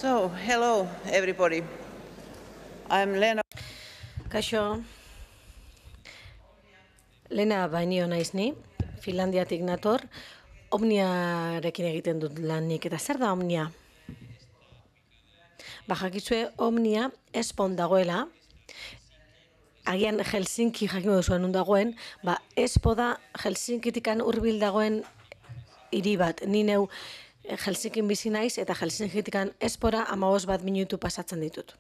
So, hello everybody. I'm Lena. Kaixo, Lena Bainio naiz ni, Finlandiatik nator, Omniarekin egiten dut lanik. Eta zer da Omnia? Jakizue Omnia Espon dagoela, agian Helsinki jakingo duzuen nun dagoen, Espo da Helsinkitikan hurbil dagoen hiri bat. Ni neu Helsinkin bizi naiz eta Helsinkitikan Espora 15 minutu pasatzen ditut.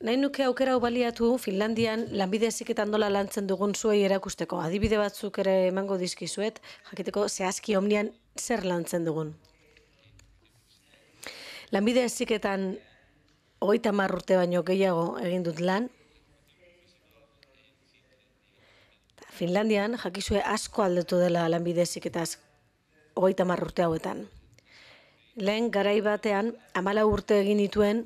Nahi nuke aukera hau baliatu Finlandian lanbide heziketan nola lantzen dugun zuei erakusteko. Adibide batzuk ere emango dizkizuet, jakiteko zehazki Omnian zer lantzen dugun. Lanbide heziketan 30 urte baino gehiago egin dut lan. Finlandian jakizue asko aldatu dela lanbide heziketaz 30 urte hauetan. Lehen garai batean 14 urte egin dituen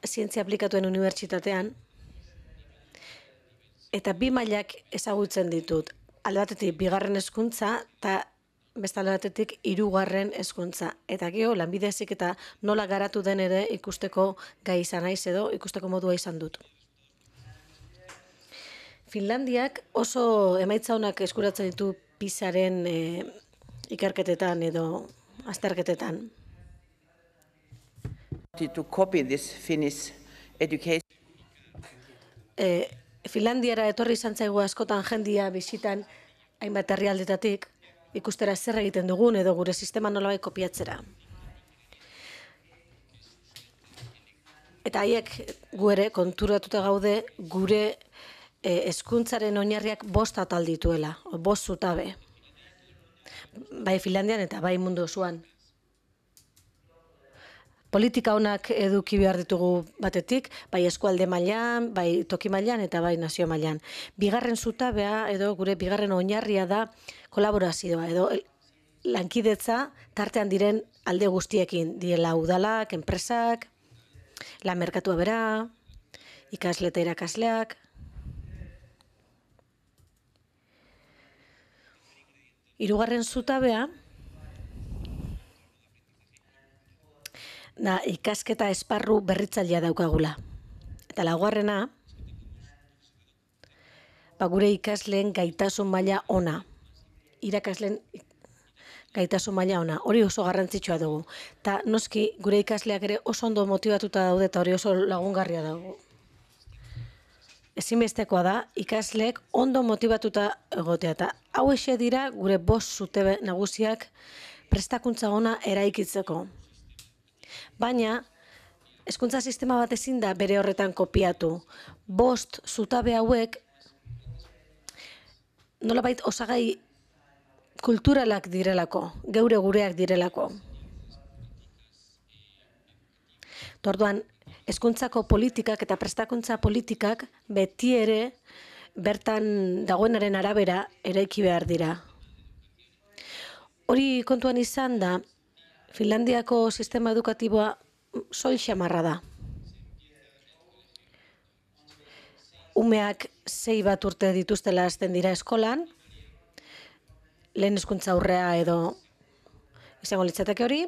zientzia aplikatuen unibertsitatean, eta 2 mailak ezagutzen ditut. Alde batetik 2. hezkuntza eta beste alde batetik 3. hezkuntza. Eta gero lanbide heziketa nola garatu den ere ikusteko gai izan naiz edo ikusteko modua izan dut. Finlandiak oso emaitza onak eskuratzen ditu PISA-ren ikerketetan edo azterketetan. To copy this Finnish education. Finlandiara etorri izan zaigu askotan jendia bisitan hainbat herrialdetatik ikustera zer egiten dugun edo gure sistema nolabait kopiatzera. Eta haiek gu ere konturatuta gaude gure hezkuntzaren oinarriak 5 atal dituela, 5 zutabe. Bai Finlandian eta bai mundu osoan. Politika onak eduki behar ditugu batetik, bai eskualde mailan, bai toki mailan eta bai nazio mailan. 2. zutabea edo gure 2. oinarria da kolaborazioa edo lankidetza tartean diren alde guztiekin. Direla udalak, enpresak, lan merkatua bera, ikasle eta irakasleak. 3. zutabea da ikasketa esparru berritzailea daukagula. Eta 4. Gure ikasleen gaitasun maila ona. Irakasleen gaitasun maila ona. Hori oso garrantzitsua dugu. Eta noski gure ikasleak ere oso ondo motibatuta daude eta hori oso lagungarria dago. Ezinbestekoa da ikasleek ondo motibatuta egotea. Eta hauexe dira gure 5 zutabe nagusiak prestakuntza ona eraikitzeko. Baina, hezkuntza sistema bat ezin da bere horretan kopiatu. 5 zutabe hauek nolabait osagai kulturalak direlako, gureak direlako. Orduan, hezkuntzako politikak eta prestakuntza politikak beti ere bertan dagoenaren arabera eraiki behar dira. Hori kontuan izan da, Finlandiako sistema edukatiboa soil xamarra da. Umeak 6 urte dituztela hasten dira eskolan, lehen hezkuntza aurrea edo izango litzateke hori,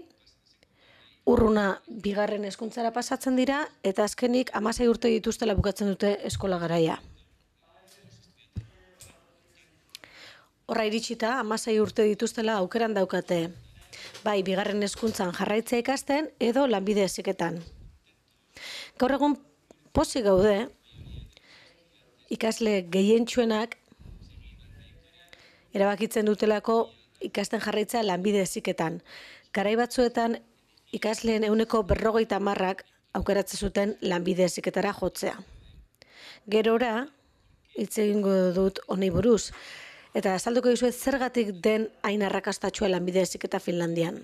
urruna 2. hezkuntzara pasatzen dira, eta azkenik 16 urte dituztela bukatzen dute eskola garaia. Horra iritsita, 16 urte dituztela aukeran daukate, bai 2. hezkuntzan jarraitzea ikasten edo lanbide heziketan. Gaur egun pozik gaude, ikasle gehientsuenak erabakitzen dutelako ikasten jarraitzea lanbide heziketan. Garai batzuetan ikasleen 50% aukeratzen zuten lanbide heziketara jotzea. Gerora, hitz egingo dut honi buruz, eta azalduko dizuet zergatik den hain arrakastatsua lanbide heziketa Finlandian.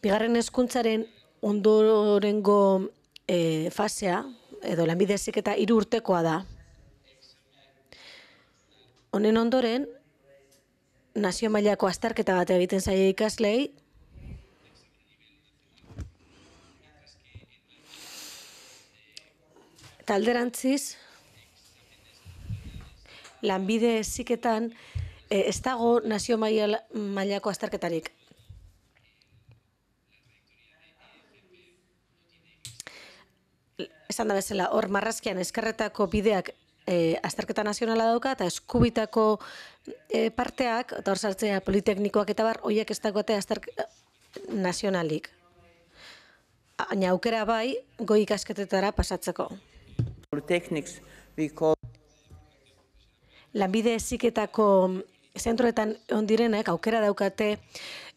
2. hezkuntzaren ondorengo fasea, edo lanbide heziketa 3 urtekoa da. Honen ondoren, nazio mailako azterketa bat egiten zaie ikaslei, eta alderantziz, lanbide heziketan ez dago nazio mailako azterketarik. Esan da bezala, hor marrazkian eskerretako bideak azterketa nazionala dauka, eta eskubitako parteak, eta hor sartzea politeknikoak eta bar, horiek ez dagoate azterketa nazionalik. Baina aukera bai, goi ikasketetara pasatzeko. Polytechnics, we call Lanbide heziketako zentroetan ondirenek aukera daukate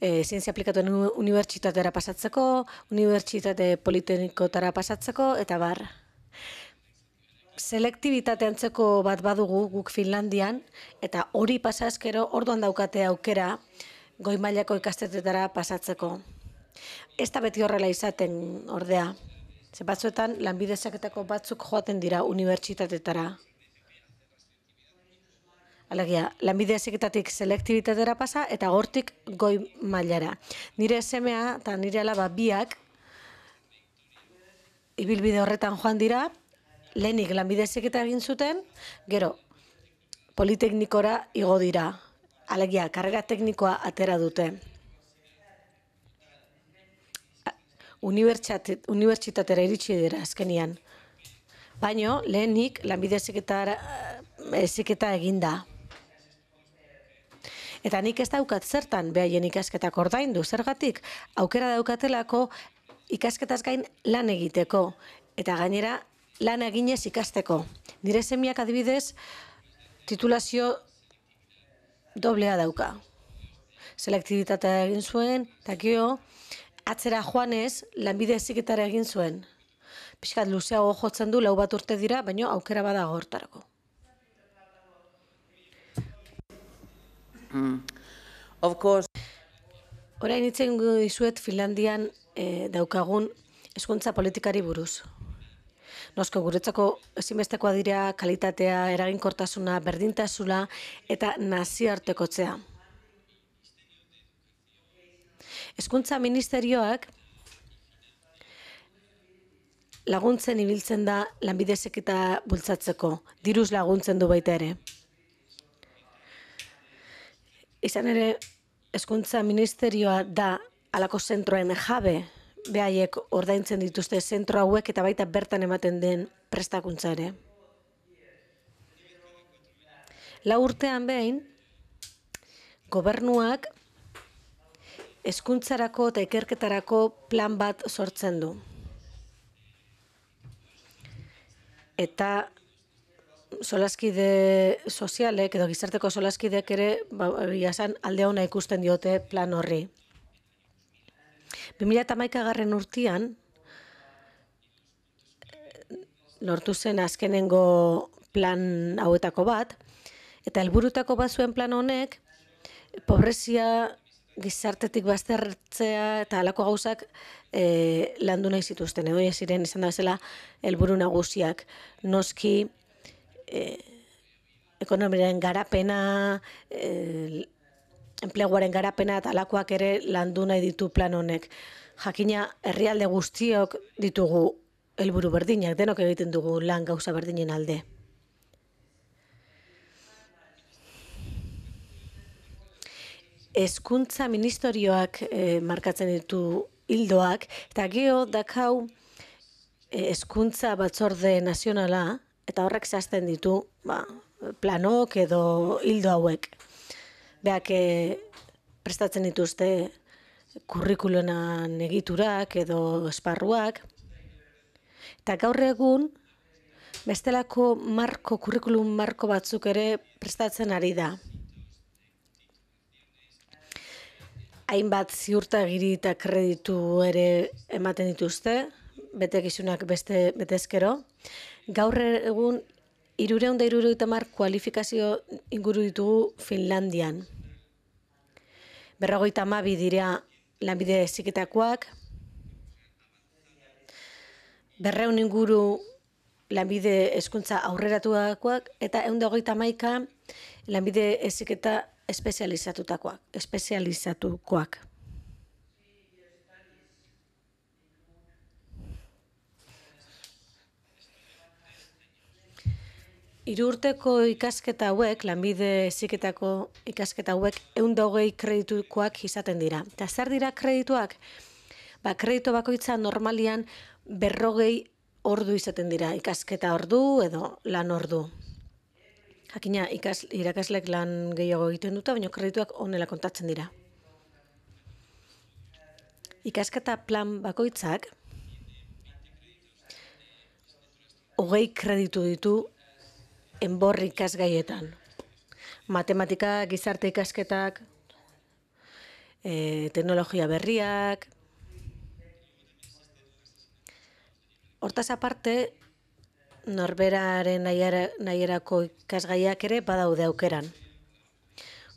zientzia aplikatuen unibertsitatera pasatzeko, unibertsitate politeknikotara pasatzeko, eta bar. Selektibitate antzeko bat badugu guk Finlandian, eta hori pasazkero orduan daukate aukera goi mailako ikastetetara pasatzeko. Ez da beti horrela izaten ordea. Ze batzuetan lanbide heziketako batzuk joaten dira unibertsitatetara. Alegia, lanbide heziketatik selektibitatera pasa eta hortik goi mailara. Nire semea eta nire alaba biak ibilbide horretan joan dira, lehenik lanbide heziketa egin zuten, gero politeknikora igo dira. Alegia, karrera teknikoa atera dute. Unibertsitatera iritsi dira azkenian. Baino, lehenik lanbide heziketa eginda. Eta nik ez daukat zertan behaien ikasketak ordaindu, zergatik aukera daukatelako ikasketaz gain lan egiteko, eta gainera lan eginez ikasteko. Nire semiak adibidez titulazio doblea dauka. Selektibitatea egin zuen, eta gero atzera joanez lanbide heziketara egin zuen. Pixkat luzeago jotzen du, 4 urte dira, baina aukera badago hortarako. Of course. Orain hitz egingo dizuet Finlandian daukagun hezkuntza politikari buruz. Nosko guretzako ezinbestekoa dira kalitatea, eraginkortasuna, berdintasuna eta nazioartekotzea. Hezkuntza ministerioak laguntzen ibiltzen da lanbide heziketa bultzatzeko, diruz laguntzen du baita ere. Izan ere, hezkuntza ministerioa da halako zentroen jabe, behaiek ordaintzen dituzte zentro hauek eta baita bertan ematen den prestakuntza ere. 4 urtean behin, gobernuak hezkuntzarako eta ikerketarako plan bat sortzen du. Eta solaskide sozialek edo gizarteko solaskidek ere alde ona ikusten diote plan horri. 2011 urtean lortu zen azkenengo plan hauetako bat, eta helburutako bat zuen plan honek pobrezia gizartetik baztertzea eta halako gauzak landu nahi zituzten. Edo ziren izan da bezala helburu nagusiak. Noski ekonomiaren garapena, enpleguaren garapena eta halakoak ere landu nahi ditu plan honek. Jakina herrialde guztiok ditugu helburu berdinak, denok egiten dugu lan gauza berdinen alde. Hezkuntza ministerioak markatzen ditu ildoak, eta gero dakau hezkuntza batzorde nazionala, eta horrek zehazten ditu planok edo hildo hauek. Beak prestatzen dituzte kurrikulunan egiturak edo esparruak, eta gaur egun bestelako kurrikulum marko batzuk ere prestatzen ari da. Hainbat ziurtagiri eta kreditu ere ematen dituzte, betekizunak betezkero. Gaur egun 370 kualifikazio inguru ditugu Finlandian. 52 dira lanbide heziketakoak, 200 inguru lanbide hezkuntza aurreratuakoak eta 131 lanbide heziketa espezializatukoak. Hiru urteko ikasketa hauek, lanbide heziketako ikasketa hauek, 120 kreditukoak izaten dira. Eta zer dira kredituak? Kreditu bakoitza normalian 40 ordu izaten dira, ikasketa ordu edo lan ordu. Jakina, irakaslek lan gehiago egiten dute, baina kredituak honela kontatzen dira. Ikasketa plan bakoitzak 20 kreditu ditu enbor ikasgaietan. Matematika, gizarte ikasketak, teknologia berriak. Hortaz aparte, norberaren nahierako ikasgaiak ere badaude aukeran.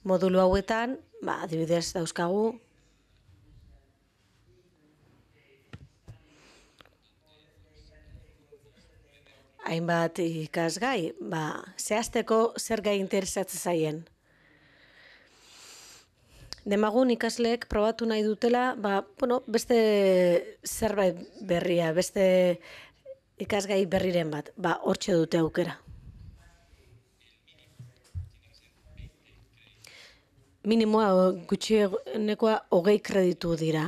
Modulu hauetan, adibidez dauzkagu, hainbat ikasgai, zehazteko zer gai interesatzen zaien. Demagun ikasleek probatu nahi dutela, beste zerbait berria, beste ikasgai berriren bat, hortxe dute aukera. Minimoa gutxienekoa 20 kreditu dira.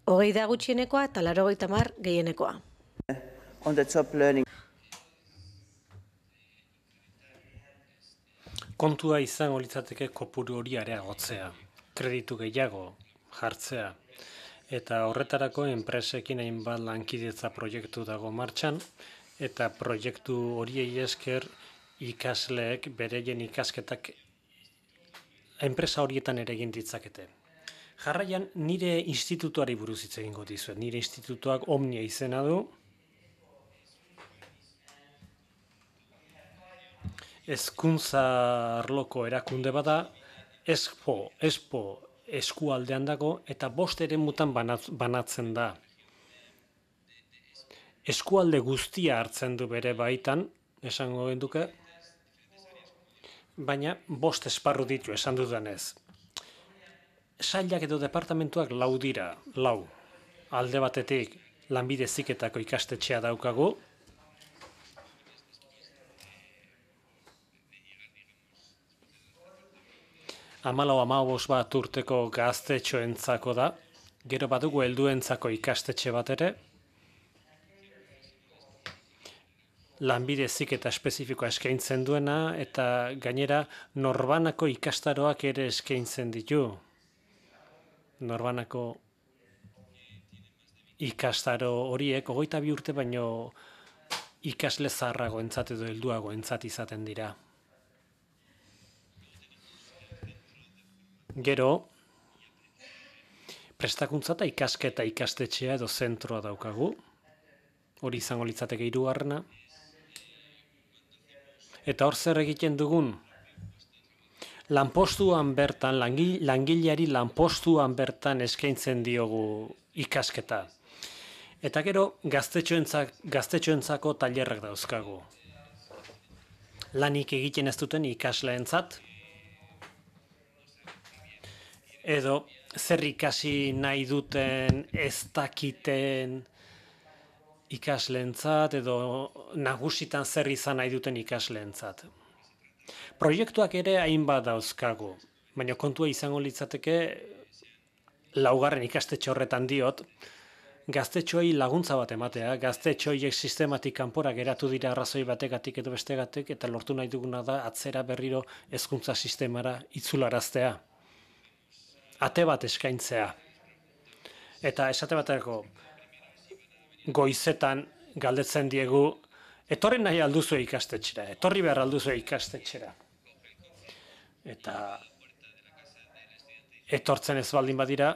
20 da gutxienekoa eta 80 gehienekoa. On the job learning. Kontua izango litzateke kopuru hori areagotzea, kreditu gehiago jartzea, eta horretarako enpresekin hainbat lankidetza proiektu dago martxan, eta proiektu horiei esker ikasleek bereien ikasketak enpresa horietan ere egin ditzakete. Jarraian nire institutuari buruz hitz egingo dizuet. Nire institutuak Omnia izena du. Hezkuntza arloko erakunde bada, Expo eskualdean dago eta 5 eremutan banatzen da. Eskualde guztia hartzen du bere baitan, esango genduke, baina 5 esparru ditu esan dudanez. Sailak edo departamentuak 4 dira, 4. Alde batetik lanbide heziketako ikastetxea daukagu, bat urteko gaztetxoentzako da, gero badugu helduentzako ikastetxe bat ere, lanbide heziketa espezifikoa eskaintzen duena, eta gainera norbanako ikastaroak ere eskaintzen ditu. Norbanako ikastaro horiek 22 urte baino ikasle zaharragoentzat edo helduagoentzat izaten dira. Gero, prestakuntza eta ikasketa ikastetxea edo zentroa daukagu, hori izango litzateke 3. Eta hor zer egiten dugun? Lanpostuan bertan, langileari lanpostuan bertan eskaintzen diogu ikasketa. Eta gero, gaztetxoentzako tailerrak dauzkagu. Lanik egiten ez duten ikasleentzat, edo zer ikasi nahi duten ez dakiten ikasleentzat, edo nagusitan zer izan nahi duten ikasleentzat. Proiektuak ere hainbat dauzkagu, baina kontua izango litzateke 4. ikastetxe horretan diot, gaztetxoei laguntza bat ematea, gaztetxoiek sistematik kanpora geratu dira arrazoi bategatik edo bestegatik, eta lortu nahi duguna da atzera berriro hezkuntza sistemara itzularaztea. Ate bat eskaintzea. Eta esate baterako goizetan galdetzen diegu, etorri nahi alduzue ikastetxera, etorri behar alduzue ikastetxera. Eta etortzen ez baldin badira,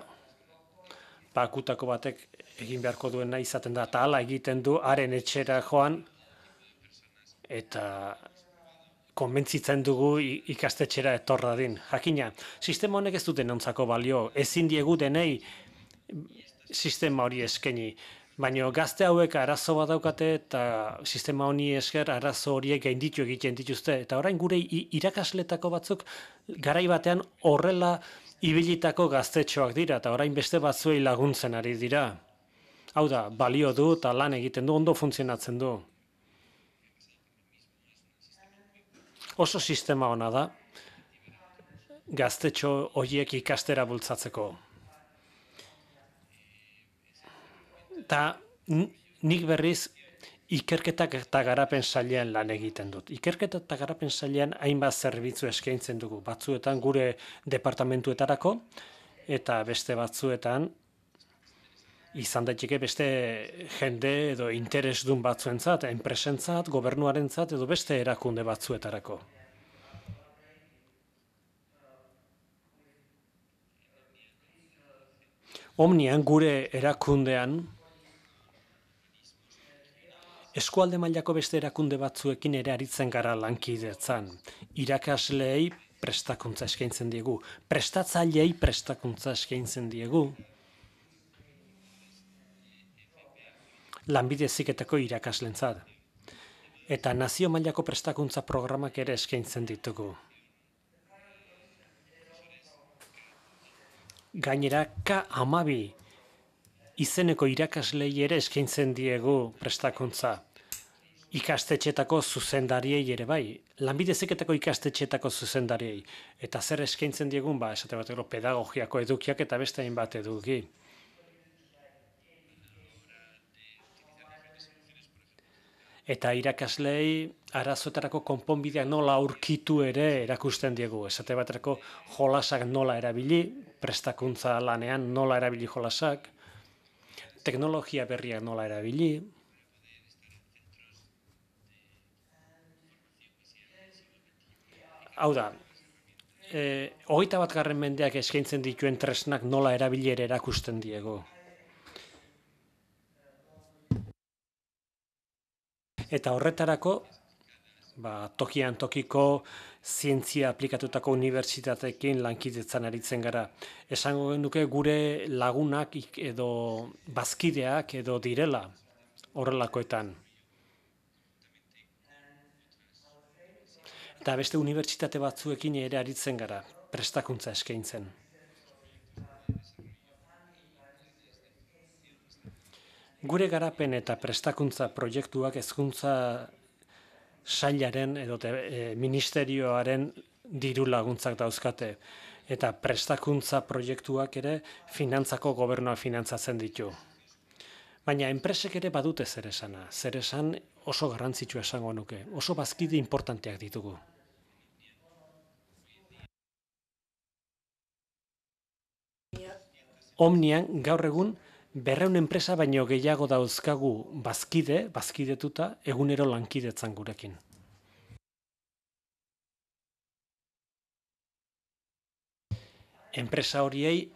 akutako batek egin beharko duena izaten da, eta hala egiten du haren etxera joan, eta konbentzitzen dugu ikastetxera etorra din. Jakina, sistema honek ez duten ontzako balio, ezin diegu denei sistema hori eskaini, baina gazte hauek arazo bat daukate eta sistema honi esker arazo horiek gainditu egiten dituzte. Eta orain gure irakasletako batzuk garai batean horrela ibilitako gaztetxoak dira, eta orain beste batzuei laguntzen ari dira. Hau da, balio du eta lan egiten du, ondo funtzionatzen du. Oso sistema ona da, gaztetxo horiek ikastera bultzatzeko. Eta nik berriz ikerketak eta garapen sailean lan egiten dut. Ikerketa eta garapen sailean hainbat zerbitzu eskaintzen dugu. Batzuetan gure departamentuetarako eta beste batzuetan izan daiteke beste jende edo interesdun batzuentzat, enpresentzat, gobernuarentzat edo beste erakunde batzuetarako. Omnian gure erakundean eskualde mailako beste erakunde batzuekin ere aritzen gara lankidetzan. Irakasleei prestakuntza eskaintzen diegu, prestatzaileei prestakuntza eskaintzen diegu. Lanbide heziketako irakaslentzat. Eta nazio mailako prestakuntza programak ere eskaintzen ditugu. Gainera, K12 izeneko irakaslei ere eskaintzen diegu prestakuntza. Ikastetxetako zuzendariei ere bai, lanbide heziketako ikastetxetako zuzendariei. Eta zer eskaintzen diegun, esate bateko pedagogiako edukiak eta beste hainbat eduki. Eta irakasleei arazoetarako konponbideak nola aurkitu ere erakusten diegu. Esate baterako jolasak nola erabili, prestakuntza lanean nola erabili jolasak, teknologia berriak nola erabili. Hau da, 21. mendeak eskaintzen dituen tresnak nola erabili ere erakusten diegu. Eta horretarako, tokian tokiko zientzia aplikatutako unibertsitateekin lankidetzan aritzen gara. Esango genuke gure lagunak edo bazkideak edo direla horrelakoetan. Eta beste unibertsitate batzuekin ere aritzen gara, prestakuntza eskaintzen. Gure garapen eta prestakuntza proiektuak hezkuntza sailaren edo ministerioaren diru laguntzak dauzkate. Eta prestakuntza proiektuak ere finantzako gobernua finantzatzen ditu. Baina enpresek ere badute zer esana. Zer esan oso garrantzitsua esango nuke. Oso bazkide importanteak ditugu. Omnian gaur egun 200 enpresa baino gehiago dauzkagu bazkidetuta egunero lankidetzan gurekin. Enpresa horiei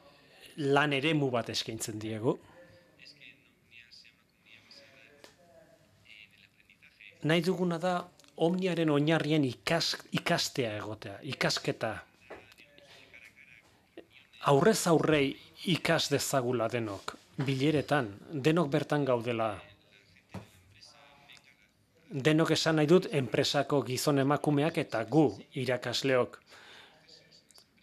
lan eremu bat eskaintzen diegu. Nahi duguna da Omniaren oinarrien ikastea egotea, ikasketa. Aurrez aurrei ikas dezagula denok, bileretan, denok bertan gaudela. Denok esan nahi dut enpresako gizon emakumeak eta gu irakasleok.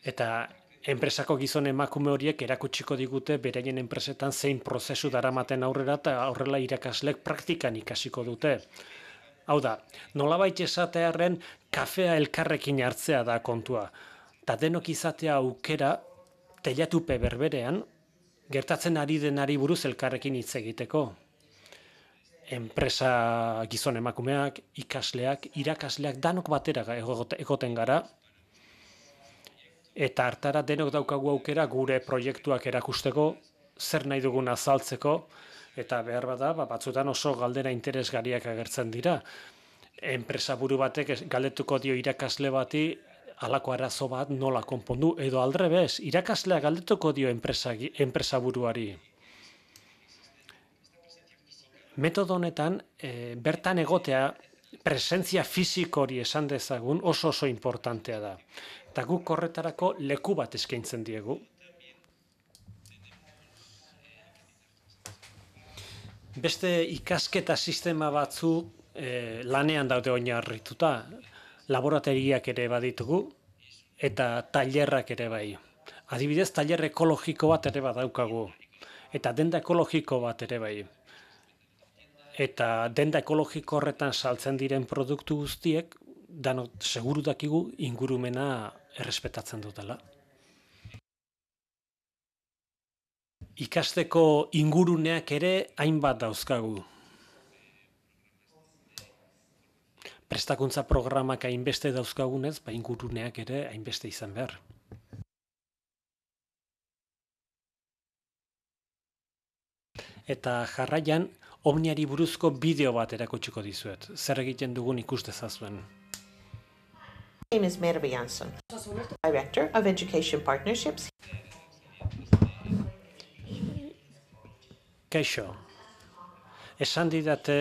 Eta enpresako gizon emakume horiek erakutsiko digute beraien enpresetan zein prozesu daramaten aurrera eta horrela irakasleek praktikan ikasiko dute. Hau da, nolabait esatearren kafea elkarrekin hartzea da kontua. Ta denok izatea aukera teilatupe berberean gertatzen ari denari buruz elkarrekin hitz egiteko. Enpresa gizon emakumeak, ikasleak, irakasleak danok batera egoten gara. Eta hartara denok daukagu aukera gure proiektuak erakusteko, zer nahi dugun azaltzeko, eta behar bada, batzutan oso galdera interesgarriak agertzen dira. Enpresa buru batek galdetuko dio irakasle bati, halako arazo bat nola konpondu, edo aldrebez, irakasleak galdetuko dio enpresa buruari. Metodo honetan, bertan egotea, presentzia fisiko hori esan dezagun oso importantea da. Eta guk horretarako leku bat eskaintzen diegu. Beste ikasketa sistema batzu lanean daude oinarrituta, laborategiak ere baditugu eta tailerrak ere bai. Adibidez, tailer ekologiko bat ere badaukagu eta denda ekologiko bat ere bai. Eta denda ekologiko horretan saltzen diren produktu guztiek danok seguru dakigu ingurumena errespetatzen dutela. Ikasteko inguruneak ere hainbat dauzkagu. Prestakuntza programak hainbeste dauzkagunez, inguruneak ere hainbeste izan behar. Eta jarraian, Omniari buruzko bideo bat erakutsiko dizuet. Zer egiten dugun ikus dezazuen. My name is Merve Jansson, Director of Education Partnerships. Kaixo, esan didate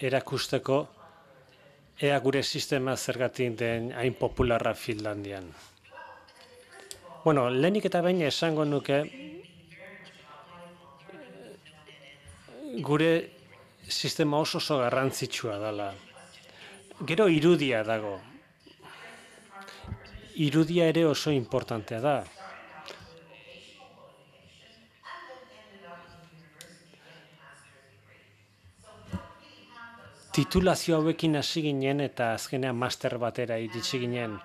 erakusteko ea gure sistema zergatik den hain popularra Finlandian. Bueno, lehenik eta behin esango nuke gure sistema oso garrantzitsua dela. Gero irudia dago. Irudia ere oso importantea da. Titulazio hauekin hasi ginen eta azkenean master batera iritsi ginen.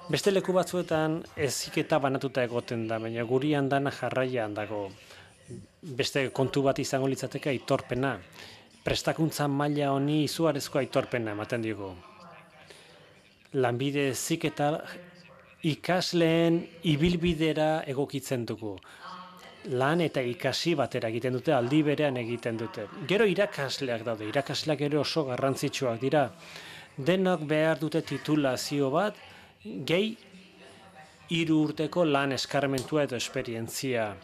Beste leku batzuetan heziketa banatuta egoten da, baina gurian dana jarraian dago. Beste kontu bat izango litzateke aitorpena. Prestakuntza maila honi izugarrizko aitorpena ematen digu. Lanbide heziketa ikasleen ibilbidera egokitzen dugu. Lan eta ikasi batera egiten dute, aldi berean egiten dute. Gero irakasleak daude, irakasleak ere oso garrantzitsuak dira. Denok behar dute titulazio bat, gehi 3 urteko lan eskarmentua edo esperientzia.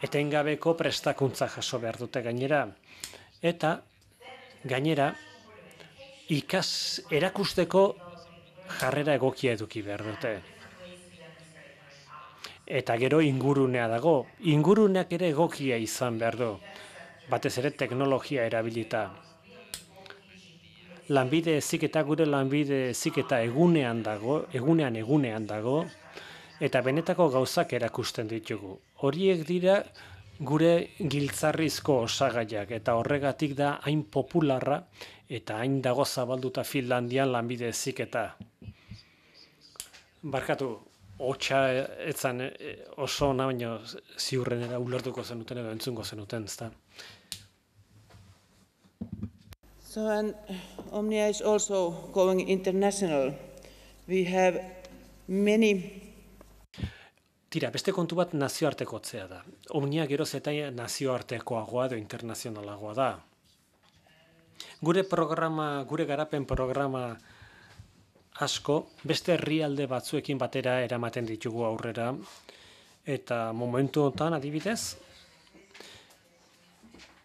Etengabeko prestakuntza jaso behar dute gainera. Eta gainera erakusteko jarrera egokia eduki behar dute. Eta gero ingurunea dago. Inguruneak ere egokia izan behar du. Batez ere teknologia erabilita. Lanbide heziketa gure lanbide heziketa egunean dago, eta benetako gauzak erakusten ditugu. Horiek dira gure giltzarrizko osagaiak, eta horregatik da hain popularra eta hain dago zabalduta Finlandian lanbide heziketa. Barkatu, hotxa etzan oso ona, baina ziurrenera ulertuko zenuten edo entzungo zenuten, ezta? So, and Omnia is also going international. We have many. Tira, beste kontu bat nazioartekotzea da. Omnia geroz eta nazioartekoagoa edo internazionalagoa da. Gure garapen programa asko, beste herrialde batzuekin batera eramaten ditugu aurrera, eta momentu honetan adibidez,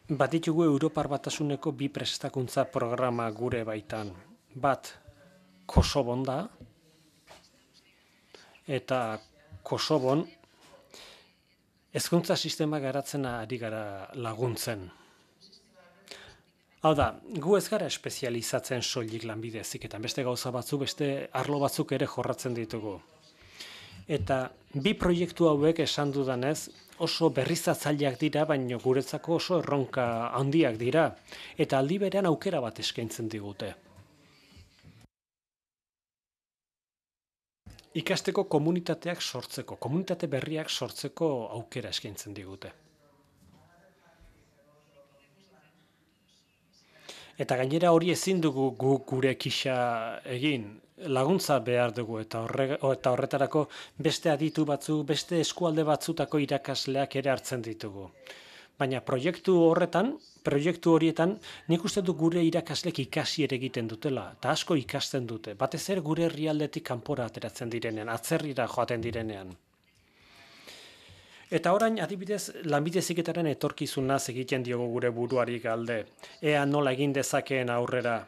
bat ditugu Europar Batasuneko 2 prestakuntza programa gure baitan. Bat, Kosovon da, eta Kosovon hezkuntza sistema garatzen ari gara laguntzen. Hau da, gu ez gara espezializatzen soilik lanbide heziketan, beste gauza batzuk, beste arlo batzuk ere jorratzen ditugu. Eta 2 proiektu hauek esan dudanez oso berrizatzaileak dira, baina guretzako oso erronka handiak dira, eta aldi berean aukera bat eskaintzen digute. Ikasteko komunitateak sortzeko, komunitate berriak sortzeko aukera eskaintzen digute. Eta gainera hori ezin dugu gure kisa egin, laguntza behar dugu, eta horretarako beste aditu batzu, beste eskualde batzutako irakasleak ere hartzen ditugu. Baina proiektu horietan, nik uste du gure irakaslek ikasi ere egiten dutela, eta asko ikasten dute, batez ere gure herrialdetik kanpora ateratzen direnean, atzerrira joaten direnean. Eta orain, adibidez, lanbide heziketaren etorkizunaz egiten diogu gure buruari galde, ea nola egin dezakeen aurrera.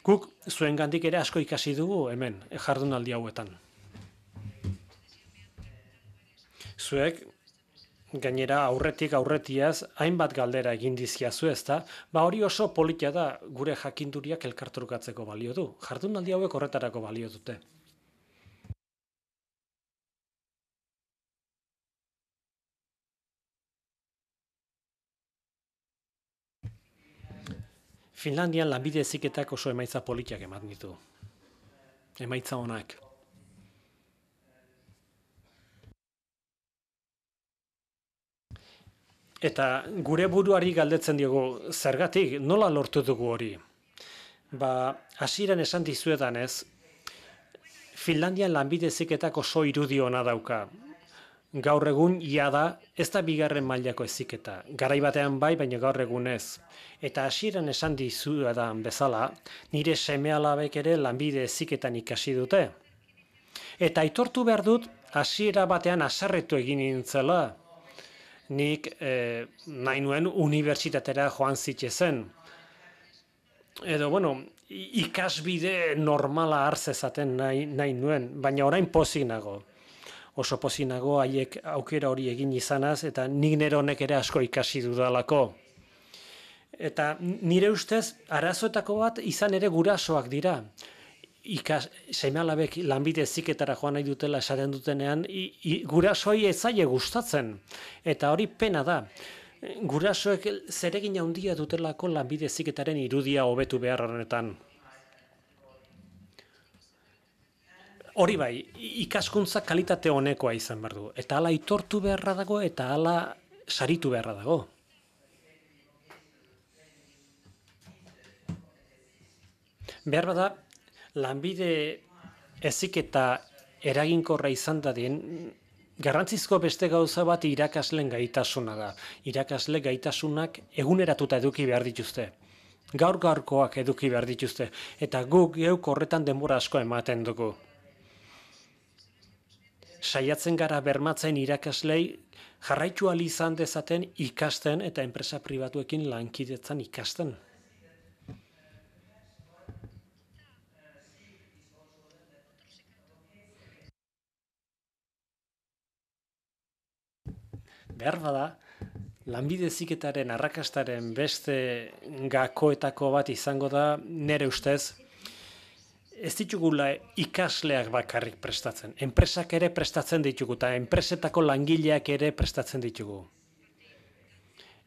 Guk zuengandik ere asko ikasi dugu hemen, jardunaldi hauetan. Zuek, gainera aurretiaz, hainbat galdera egin dizkiazu, ezta? Hori oso polita da, gure jakinduriak elkartrukatzeko balio du. Jardunaldi hauek horretarako balio dute. Finlandian lanbide heziketak oso emaitza politiak ematen ditu. Emaitza onak. Eta gure buruari galdetzen diogu, zergatik, nola lortu dugu hori? Hasieran esan dizuedanez, Finlandian lanbide heziketak oso irudi ona dauka. Gaur egun ia da, ez da bigarren mailako heziketa. Garai batean bai, baina gaur egun ez. Eta hasieran esan dizuedan bezala, nire seme-alabek ere lanbide heziketan ikasi dute. Eta aitortu behar dut, hasiera batean haserretu egin nintzela. Nik nahi nuen unibertsitatera joan zitezen. Edo, ikasbide normala hartzezaten nahi nuen, baina orain pozik nago. Oso pozik nago haiek aukera hori egin izanaz, eta nik nire honek ere asko ikasi dudalako. Eta nire ustez, arazoetako bat izan ere gurasoak dira. Seme-alabek lanbide heziketara joan nahi dutela esaten dutenean, gurasoei ez zaie gustatzen. Eta hori pena da. Gurasoek zeregin handia dutelako lanbide heziketaren irudia hobetu behar honetan. Hori bai, ikaskuntza kalitate honekoa izan behar du. Eta hala aitortu beharra dago eta hala saritu beharra dago. Behar bada, lanbide heziketa eraginkorra izan dadin, garrantzizko beste gauza bat irakasleen gaitasuna da. Irakasle gaitasunak eguneratuta eduki behar dituzte. Gaur-gaurkoak eduki behar dituzte. Eta guk geuk horretan denbora asko ematen dugu. Saiatzen gara bermatzen irakaslei jarraitu ahal izan dezaten ikasten eta enpresa pribatuekin lankidetzan ikasten. Behar bada, lanbide heziketaren arrakastaren beste gakoetako bat izango da, nire ustez, ez ditugula ikasleak bakarrik prestatzen. Enpresak ere prestatzen ditugu, eta enpresetako langileak ere prestatzen ditugu.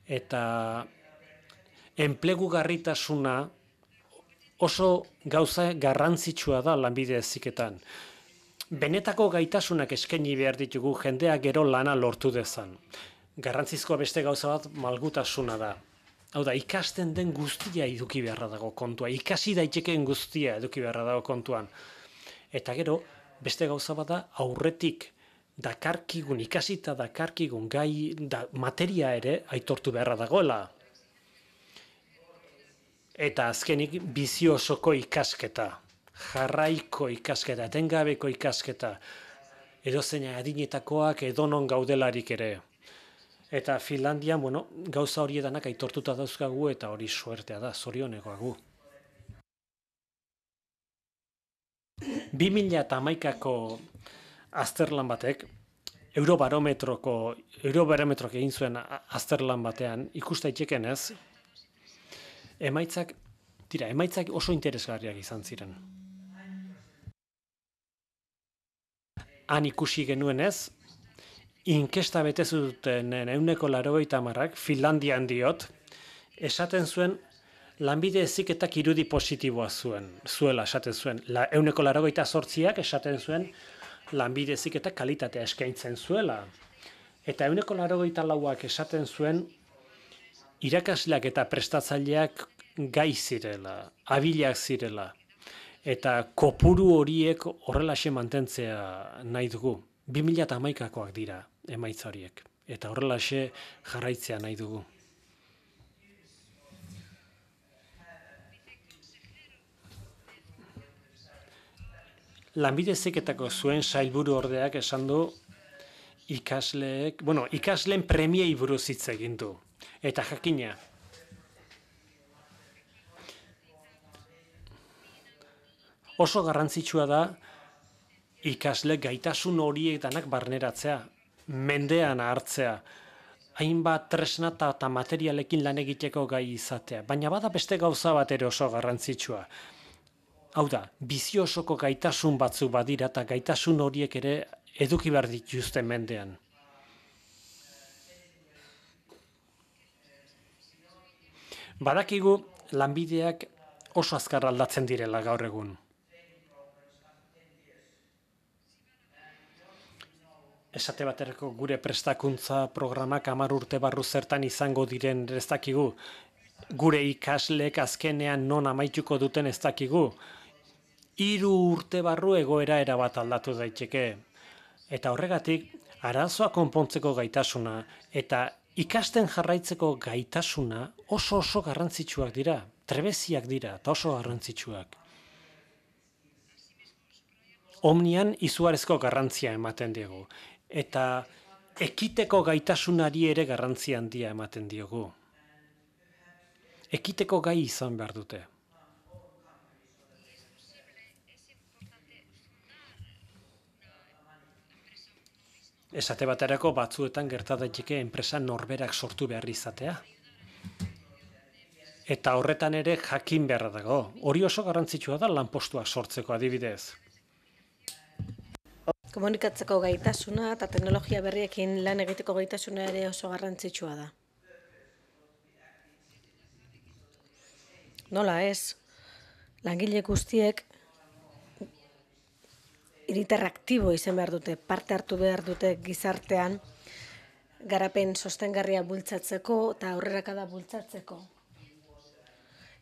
Eta enplegugarritasuna oso gauza garrantzitsua da lanbide heziketan. Benetako gaitasunak eskaini behar ditugu jendeak gero lana lortu dezan. Garrantzizkoa beste gauza bat malgutasuna da. Hau da, ikasten den guztia eduki beharra dago kontua. Ikasi daitekeen guztia eduki beharra dago kontuan. Eta gero, beste gauza bat da, aurretik dakarkigun, ikasita dakarkigun materia ere aitortu beharra dagoela. Eta azkenik bizi osoko ikasketa. Jarraiko ikasketa, etengabeko ikasketa, edozein adinetakoak edonon gaudelarik ere. Eta Finlandian, gauza horietanak aitortuta dauzkagu eta hori suertea da, zorionekoagu. 2011ko azterlan batek, Eurobarometrok egin zuen azterlan batean, ikus daitekenez, emaitzak oso interesgarriak izan ziren. Han ikusi genuenez, inkesta bete zuten 80%, Finlandian diot, esaten zuen lanbide heziketak irudi positiboa zuela esaten zuen. 80%ak esaten zuen lanbide heziketak kalitatea eskaintzen zuela. Eta 80%ak esaten zuen irakasleak eta prestatzaileak gai zirela, abilak zirela. Eta kopuru horiek horrelaxe mantentzea nahi dugu. 2011koak dira emaitza horiek. Eta horrelaxe jarraitzea nahi dugu. Lanbide heziketako zuen sailburu ordeak esan du ikasleen premiei buruz hitz egin du. Eta jakina, oso garrantzitsua da ikasle gaitasun horietanak barneratzea, mendean hartzea, hainbat tresna eta materialekin lan egiteko gai izatea. Baina bada beste gauza bat ere oso garrantzitsua. Hau da, bizi osoko gaitasun batzuk badira eta gaitasun horiek ere eduki behar dituzte mendean. Badakigu lanbideak oso azkar aldatzen direla gaur egun. Esate baterako gure prestakuntza programak 10 urte barru zertan izango diren ez dakigu. Gure ikasleek azkenean non amaituko duten ez dakigu. 3 urte barru egoera erabat aldatu daiteke. Eta horregatik, arazoa konpontzeko gaitasuna eta ikasten jarraitzeko gaitasuna oso garrantzitsuak dira. Trebeziak dira eta oso garrantzitsuak. Omnian izugarrizko garrantzia ematen diegu. Eta ekiteko gaitasunari ere garrantzia handia ematen diogu. Ekiteko gai izan behar dute. Esate baterako batzuetan gerta daiteke enpresa norberak sortu behar izatea. Eta horretan ere jakin beharra dago. Hori oso garrantzitsua da lanpostuak sortzeko adibidez. Komunikatzeko gaitasuna eta teknologia berriekin lan egiteko gaitasuna ere oso garrantzitsua da. Nola ez, langile guztiek hiritar aktibo izan behar dute, parte hartu behar dute gizartean, garapen sostengarria bultzatzeko eta aurrerakada bultzatzeko.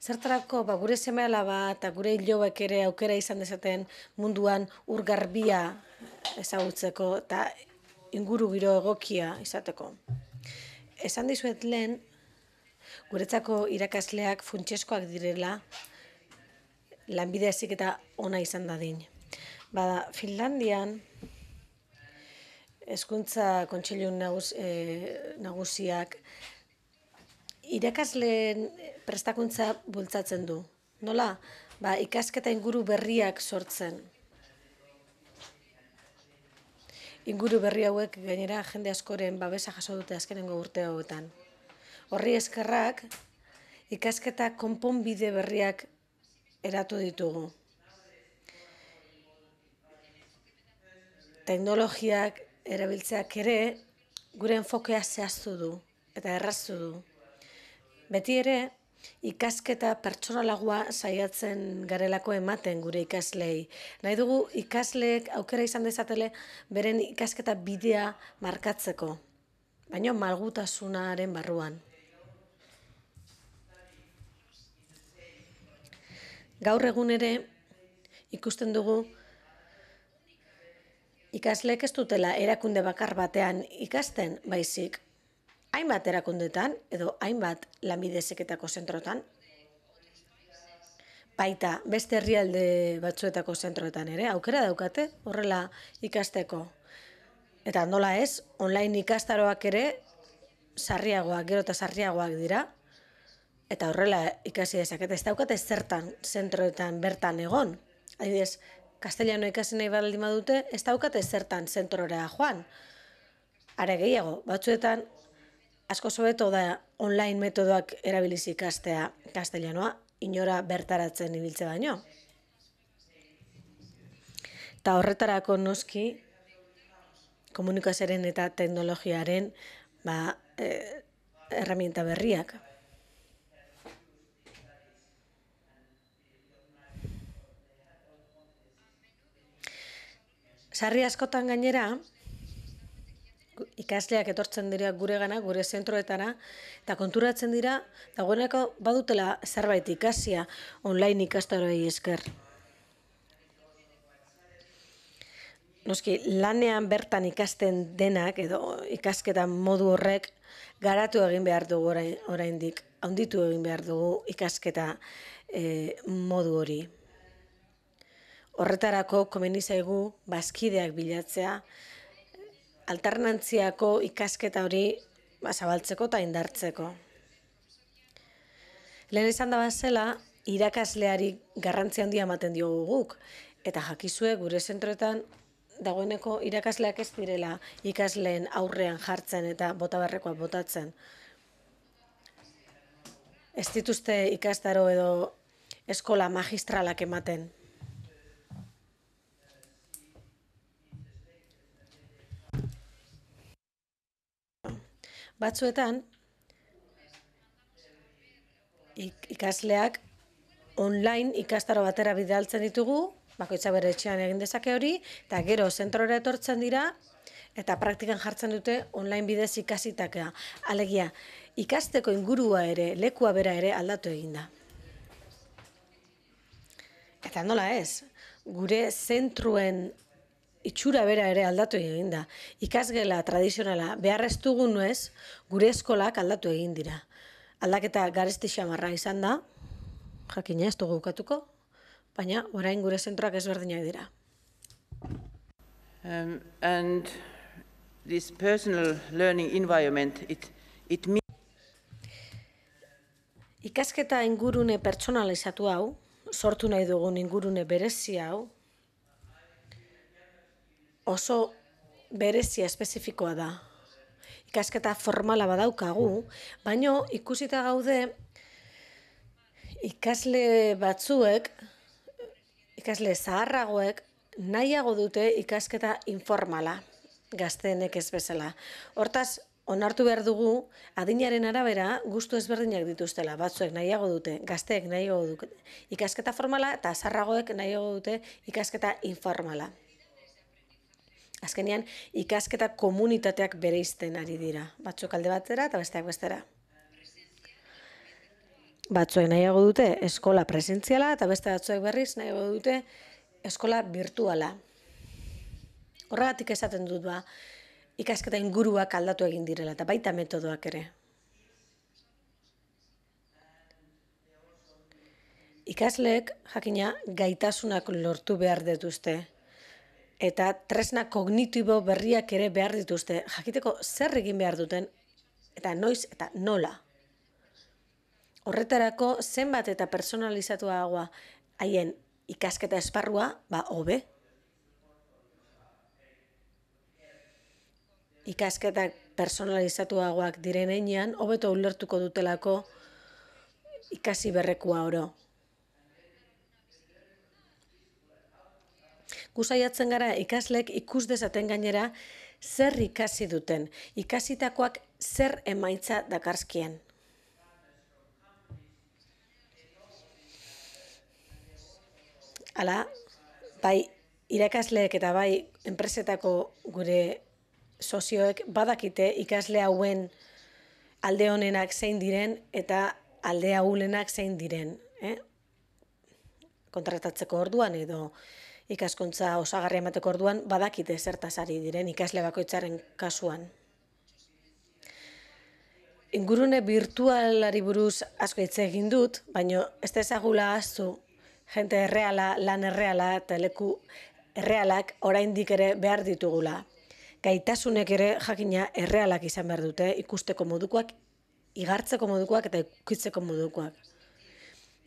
Zertarako, gure seme-alaba eta gure ilobek ere aukera izan dezaten munduan ur garbia ezagutzeko eta inguru giro egokia izateko. Esan dizuet lehen, guretzako irakasleak funtsezkoak direla lanbide heziketa ona izan dadin. Finlandian, Hezkuntza Kontseilu Nagusiak irakasleen prestakuntza bultzatzen du. Nola? Ikasketa inguru berriak sortzen. Inguru berri hauek gainera jende askoren babesa jaso dute azkenengo urte hauetan. Horri eskerrak, ikasketa konponbide berriak eratu ditugu. Teknologiak erabiltzeak ere gure enfokea zehaztu du eta erraztu du. Beti ere, ikasketa pertsonalagoa saiatzen garelako ematen gure ikaslei. Nahi dugu ikasleek aukera izan dezatele beren ikasketa bidea markatzeko, baina malgutasunaren barruan. Gaur egun ere ikusten dugu ikasleek ez dutela erakunde bakar batean ikasten, baizik hainbat erakundetan edo hainbat lanbide heziketako zentrotan, baita beste herrialde batzuetako zentroetan ere, aukera daukate horrela ikasteko. Eta nola ez, online ikastaroak ere sarriagoak, gero eta sarriagoak dira, eta horrela ikasi dezakete. Ez daukate zertan zentroetan bertan egon. Adibidez, Castellano ikasi nahi baldin badute, ez daukate zertan zentrora joan. Are gehiago, batzuetan asko hobeto da online metodoak erabiliz ikastea Castellanoa, inora bertaratzen ibiltze baino. Eta horretarako noski, komunikazioaren eta teknologiaren herramienta berriak. Sarri askotan gainera, ikasleak etortzen dira guregana, gure zentroetara, eta konturatzen dira, dagoeneko badutela zerbait ikasia online ikastaroei esker. Noski, lanean bertan ikasten denak, edo ikasketan modu horrek, garatu egin behar dugu oraindik, handitu egin behar dugu ikasketa modu hori. Horretarako komeni zaigu bazkideak bilatzea, alternantziako ikasketa hori zabaltzeko eta indartzeko. Lehen izan da bazela, irakasleari garrantzi handia ematen diogu guk, eta jakizue gure zentroetan dagoeneko irakasleak ez direla ikasleen aurrean jartzen eta botabarrekoak botatzen. Ez dituzte ikastaro edo eskola magistralak ematen. Batzuetan, ikasleak online ikastaro batera bidaltzen ditugu, bakoitza bere etxean egin dezake hori, eta gero zentrora etortzen dira, eta praktikan jartzen dute online bidez ikasitakea. Alegia, ikasteko ingurua ere, lekua bera ere aldatu egin da. Eta nola ez, gure zentruen itxura bera ere aldatu egin da. Ikasgela tradizionala beharrez dugun nuez, gure eskolak aldatu egin dira. Aldaketa garesti xamarra izan da, jakina ez dugu ukatuko, baina orain gure zentroak ezberdinak dira. And this personal learning environment, it means Ikasketa ingurune pertsonalizatu hau, sortu nahi dugun ingurune berezi hau, oso berezia espezifikoa da. Ikasketa formala badaukagu, baino ikusita gaude ikasle batzuek, ikasle zaharragoek, nahiago dute ikasketa informala, gazteenek ez bezala. Hortaz, onartu behar dugu, adinaren arabera gustu ezberdinak dituztela. Batzuek nahiago dute, gazteek nahiago dute ikasketa formala, eta zaharragoek nahiago dute ikasketa informala. Azkenean, ikasketa komunitateak bereizten ari dira. Batzuk alde batera eta besteak bestera. Batzuek nahiago dute eskola presentziala eta beste batzuek berriz nahiago dute eskola virtuala. Horregatik esaten dut ikasketa inguruak aldatu egin direla eta baita metodoak ere. Ikasleek jakina gaitasunak lortu behar dituzte. Eta tresna kognitibo berriak ere behar dituzte, jakiteko zer egin behar duten, eta noiz eta nola. Horretarako zenbat eta personalizatuagoa haien ikasketa esparrua, hobe. Ikasketak personalizatuagoak diren heinean, hobeto ulertuko dutelako ikasi berrekua oro. Gu saiatzen gara ikaslek ikus dezaten gainera zer ikasi duten, ikasitakoak zer emaitza dakarzkien. Hala, bai irakasleek eta bai enpresetako gure sozioek badakite ikasle hauen alde honenak zein diren eta alde ahulenak zein diren. Kontratatzeko orduan edo ikaskuntza osagarria emateko orduan badakite zertaz ari diren ikasle bakoitzaren kasuan. Ingurune virtualari buruz asko hitz egin dut, baina ez dezagula ahaztu jente erreala, lan erreala eta leku errealak oraindik ere behar ditugula. Gaitasunek ere jakina errealak izan behar dute, ikusteko modukoak, igartzeko modukoak eta ikutzeko modukoak.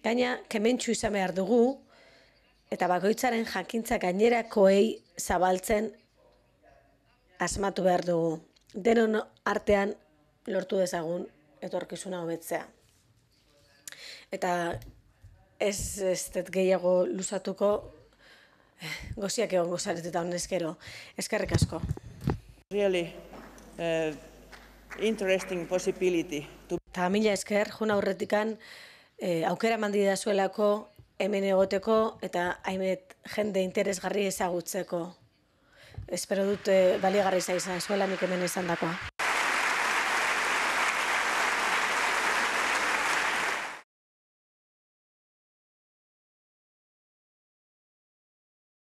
Gaina, kementsu izan behar dugu, eta bakoitzaren jakintza gainerakoei zabaltzen asmatu behar dugu. Denon artean lortu dezagun etorkizuna hobetzea. Eta ez dut gehiago luzatuko, goziak egongo zaretuta honezkero. Eskerrik asko. really interesting possibility to... Eta mila esker, juna aurretikan aukera mandi da zuelako hemen egoteko eta hainbat jende interesgarri ezagutzeko. Espero dut baliagarri izan zuela nik hemen esandakoa.